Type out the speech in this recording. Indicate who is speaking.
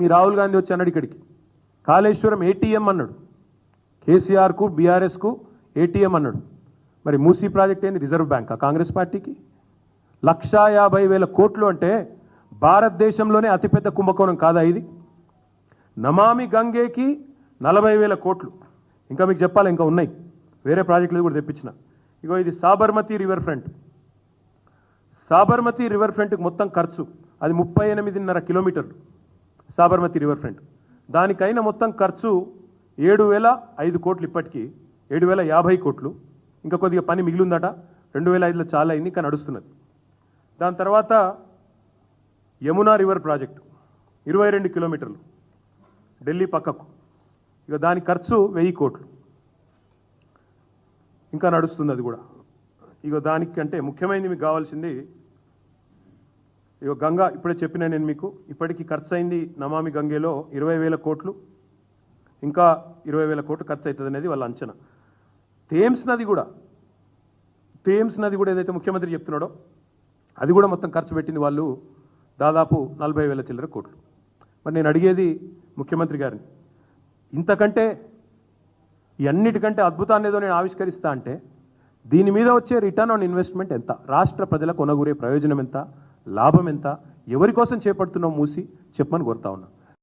Speaker 1: మీ రాహుల్ గాంధీ వచ్చి అన్నాడు ఇక్కడికి, కాళేశ్వరం ఏటీఎం అన్నాడు, కేసీఆర్కు బీఆర్ఎస్కు ఏటీఎం అన్నాడు. మరి మూసీ ప్రాజెక్ట్ ఏంది, రిజర్వ్ బ్యాంకా కాంగ్రెస్ పార్టీకి? 1,50,000 కోట్లు అంటే భారతదేశంలోనే అతిపెద్ద కుంభకోణం కాదా ఇది? నమామి గంగేకి 40,000 కోట్లు. ఇంకా మీకు చెప్పాలి, ఇంకా ఉన్నాయి వేరే ప్రాజెక్టులు కూడా తెప్పించిన. ఇగో ఇది Sabarmati river front. Sabarmati river ఫ్రంట్కి మొత్తం ఖర్చు అది 38.5 కిలోమీటర్లు సాబర్మతి రివర్ ఫ్రంట్. దానికైన మొత్తం ఖర్చు 7,005 కోట్లు, ఇప్పటికీ 7,050 కోట్లు. ఇంకా కొద్దిగా పని మిగిలిందట, 2005లో చాలా అయింది, ఇంకా నడుస్తున్నది. దాని తర్వాత యమునా రివర్ ప్రాజెక్టు 22 కిలోమీటర్లు ఢిల్లీ పక్కకు, ఇక దాని ఖర్చు 1000 కోట్లు, ఇంకా నడుస్తుంది అది కూడా. ఇక దానికంటే ముఖ్యమైనది మీకు కావాల్సింది ఇక గంగా. ఇప్పుడే చెప్పిన నేను మీకు, ఇప్పటికీ ఖర్చు అయింది నమామి గంగేలో 20,000 కోట్లు, ఇంకా 20,000 కోట్లు ఖర్చు అవుతుంది అనేది వాళ్ళ అంచనా. థేమ్స్ నది కూడా ఏదైతే ముఖ్యమంత్రి చెప్తున్నాడో అది కూడా మొత్తం ఖర్చు పెట్టింది వాళ్ళు దాదాపు 40,000 చిల్లర కోట్లు. మరి నేను అడిగేది ముఖ్యమంత్రి గారిని, ఇంతకంటే ఈ అన్నిటికంటే అద్భుతాన్ని ఏదో నేను ఆవిష్కరిస్తా అంటే దీని మీద వచ్చే రిటర్న్ ఆన్ ఇన్వెస్ట్మెంట్ ఎంత, రాష్ట్ర ప్రజలకు కొనగూరే ప్రయోజనం ఎంత, లాభం ఎంత, ఎవరి కోసం చేపడుతున్నావు మూసి చెప్పమని కోరుతా ఉన్నా.